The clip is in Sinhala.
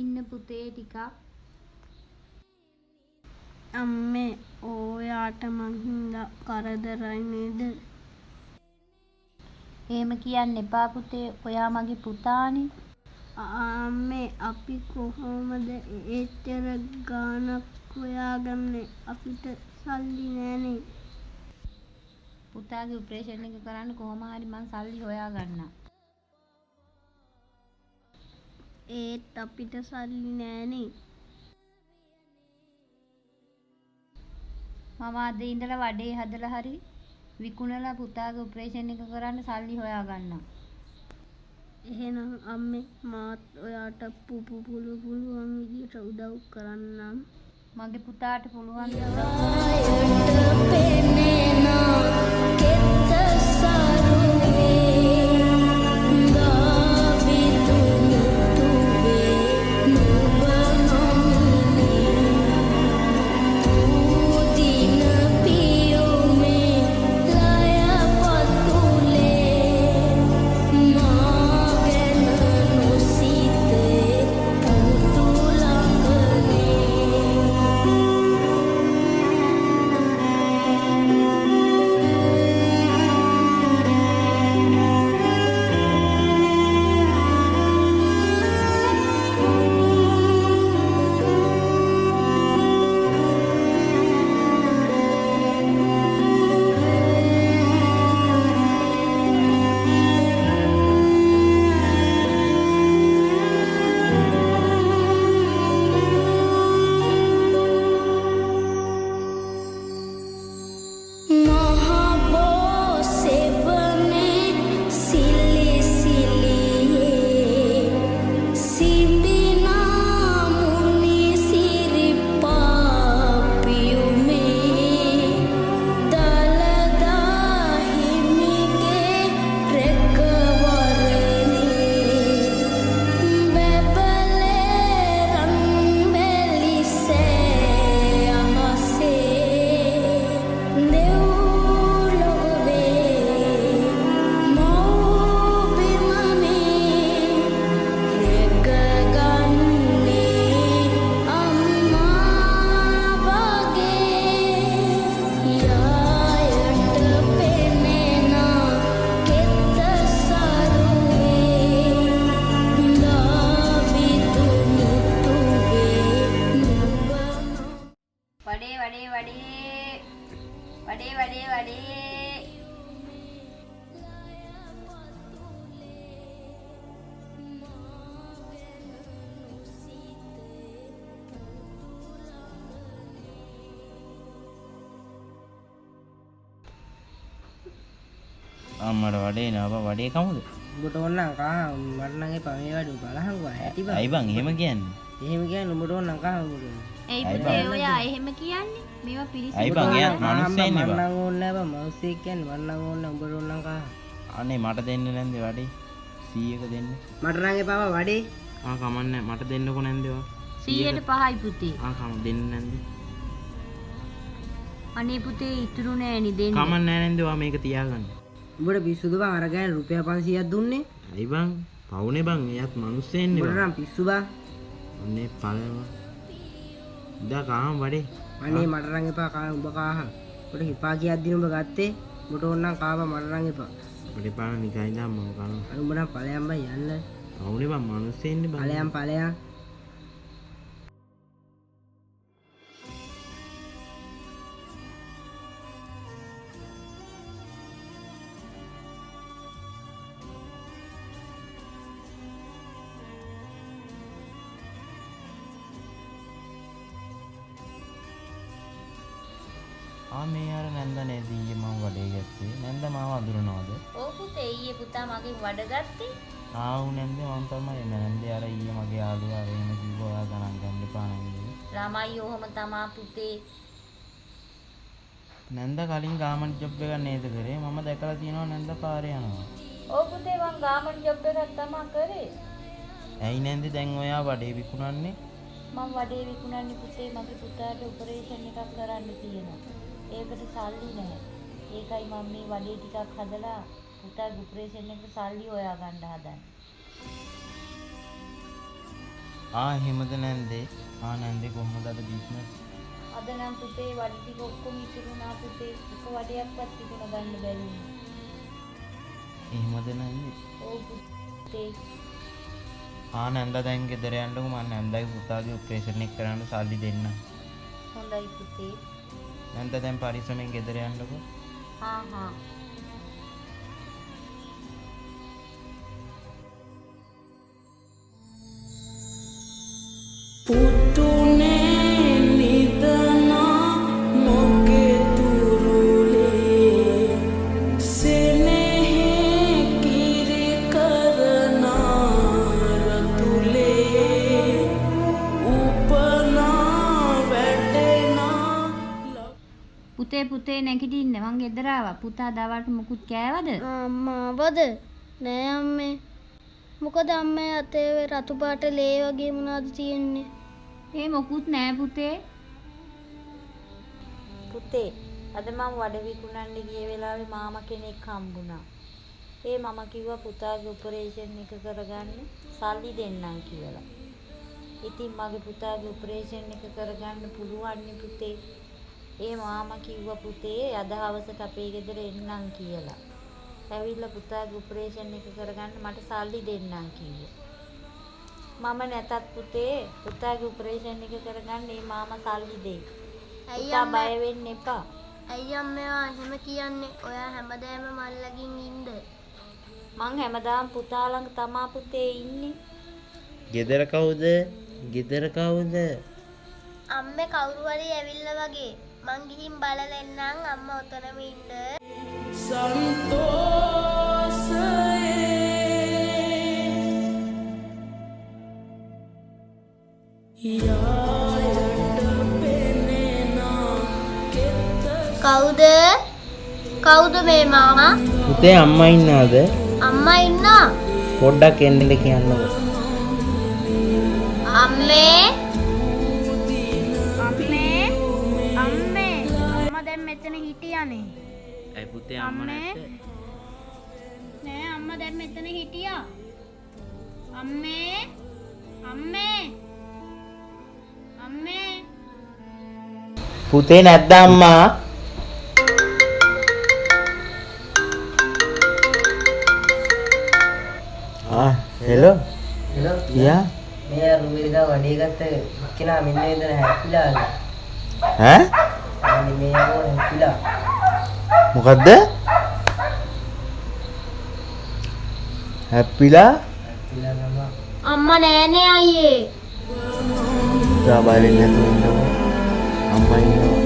ඉන්න පුතේ ටිකක්. අම්මේ ඔයාට මං හින්දා කරදරයි නේද? එහෙම කියන්න එපා පුතේ. ඔයා මගේ පුතානේ. අම්මේ අපි කොහොමද එච්චර ගාණක් හොයාගන්නේ? අපිට සල්ලි නෑනේ. පුතාගේ ඔපරේෂන් එක කරන්න කොහොම හරි මං සල්ලි හොයා ගන්නම්. ඒත් අපිට සල්ලි නෑනේ. මම අද ඉඳලා වඩේ හදලා හරි විකුණලා පුතාගේ ඔපරේෂන් එක කරන්න සල්ලි හොයා ගන්නම්. එහෙනම් අම්මේ මාත් ඔයාට පුළුවන් විදියට උදව් කරන්නම්. මගේ පුතාට පුළුවන් ද වඩේ අම්මට වඩේ නෑ වඩේ කමුද? උඹට ඕන කා මට නම් එපා මේ වැඩ බලහංගෝ ඇති බං. අයි බං එහෙම කියන්නේ. එහෙම කියන්නේ උඹට ඕන කා උඹට. ඒ පුතේ ඔයා එහෙම කියන්නේ මේවා පිළිසිදු. අයි බං එයාත් මිනිස්සෙන්නේ බං. මම නම් ඕනේ නෑ බං මිනිස්සෙක් කියන්නේ මම නම් ඕනේ උඹට ඕන කා. අනේ මට දෙන්න නැන්දේ වඩේ 100ක දෙන්න. මට නම් එපා වඩේ. කමන්නේ මට දෙන්නකො නැන්දේ 100ට 5යි පුතේ. කම දෙන්න නැන්දේ. අනේ පුතේ ඉතුරු නෑනි දෙන්න. කමන්නේ නෑ නැන්දේ ඔයා මේක තියාගන්න. උඹට පිස්සුද බං අරගෙන රුපියල් 500ක් දුන්නේ? අයි බං පවුනේ බං එයාත් මිනිස්සෙන්නේ බං. උඹට නම් පිස්සු බං. අනේ පළව. ඉදා කාම වඩේ. අනේ මට නම් එපා කා උඹ කාහ. උඹට හිපා කියක් දින උඹ ගත්තේ. උඹට ඕන නම් කාපා මට නම් එපා. අපිට පාන නිකන් ඉඳන් මම කනවා. අර උඹ නම් ඵලයන් බං යන්න. පවුනේ බං මිනිස්සෙන්නේ බං. ඵලයන්. මේ අර නැන්ද නේද ඊයේ මම වඩේ ගත්තේ නැන්ද මාව අඳුරනවද? ඔව් පුතේ ඊයේ පුතා මගෙන් වඩ ගත්තේ. ආව් නැන්ද මම තමයි නැන්ද අර ඊයේ මගේ යාළුවා එහෙම කිව්වා ඔයා ගණන් ගන්න එපා නේද? ළමයි ඔහම තමා පුතේ. නැන්ද කලින් ගාමන්ට් ජොබ් එකක් නේද කරේ? මම දැකලා තියෙනවා නැන්ද පාරේ යනවා. ඔව් පුතේ මං ගාමන්ට් ජොබ් එකක් තමා කරේ. ඇයි නැන්ද දැන් ඔයා වඩේ විකුණන්නේ? මං වඩේ විකුණන්නේ පුතේ මගේ පුතාට ඔපරේෂන් එකක් කරන්න තියෙනවා. ඒකට සල්ලි නැහැ. ඒකයි මම මේ වඩේ ටිකක් හදලා පුතාගේ ඔපරේෂන් එකට සල්ලි හොයා ගන්න හදන්නේ. එහෙමද නැන්දේ? නැන්දේ කොහොමද අද බිස්නස්? අද නම් පුතේ වඩ ටික ඔක්කොම ඉතුරුනා පුතේ. එක වඩයක්වත් තිබුණ ගන්න බැරි වුණා. එහෙමද නැන්දේ? ඔව් පුතේ. නැන්දා දැන් ගෙදර යන්නකො මම නැන්දාගේ පුතාගේ ඔපරේෂන් එක කරන්න සල්ලි දෙන්න. හොඳයි පුතේ. නැන්දා දැන් පරිස්සමෙන් ගෙදර යන්නකො. හා. පුතුනේ නිදනා මොකේ තුරුලේ සෙනෙහි කිරි කරනා රතුලේ උපනා වැටෙනා පුතේ නැගිටින්න මං ගෙදර ආවා. පුතා දවල්ට මුකුත් කෑවද? අම්මාවද? නෑ අම්මේ. මොකද අම්මේ අතේ රතු පාට ලේ වගේ මොනවද තියෙන්නේ? ඒ මොකුත් නෑ පුතේ. පුතේ අද මම වඩ විකුණන්න ගිය වෙලාවේ මාමා කෙනෙක් හම්බුණා. මම කිව්වා පුතාගේ ඔපරේෂන් එක කරගන්න සල්ලි දෙන්නම් කියලා. ඉතින් මගේ පුතාගේ ඔපරේෂන් එක කරගන්න පුළුවන් නේ පුතේ. මාමා කිව්වා පුතේ අද හවසට අපේ ගෙදර එන්නම් කියලා. ඇවිල්ලා පුතාගේ ඔපරේෂන් එක කරගන්න මට සල්ලි දෙන්නම් කිව්වා. මම නැතත් පුතේ පුතාගේ ඔපරේෂන් එක කරගන්න මාමා සල්ලි දෙයි. පුතා බය වෙන්න එපා. ඇයි අම්මේ එහෙම කියන්නේ? ඔයා හැමදාම මල්ලකින් ඉන්න. මං හැමදාම පුතා ළඟ තමා පුතේ ඉන්නේ. ගෙදර කවුද? අම්මේ කවුරු හරි ඇවිල්ලා වගේ. මං ගිහින් බලලා එන්නම් අම්මා ඔතනම ඉන්න. කවුද මේ මාමා? පුතේ අම්මා ඉන්නවද? අම්මා ඉන්නා. පොඩ්ඩක් එන්න කියන්නකො. අම්මේ අම්මා දැන් මෙතන හිටියානේ. ඇයි පුතේ අම්මා නැද්ද? නෑ අම්මා දැන් මෙතන හිටියා. අම්මේ පුතේ නැද්ද අම්මා? හෙලෝ. යා. මේ රුවිදා වඩේ ගත්ත කෙනා මෙන්න ඉඳන් හැප්පිලාද? අනේ මේ යෝ හැප්පිලා. මොකද්ද? හැප්පිලා? අම්මා නෑනේ අයියේ. බය වෙන්නේ නැතුව ඉන්නවා. අම්මා ඉන්නවා.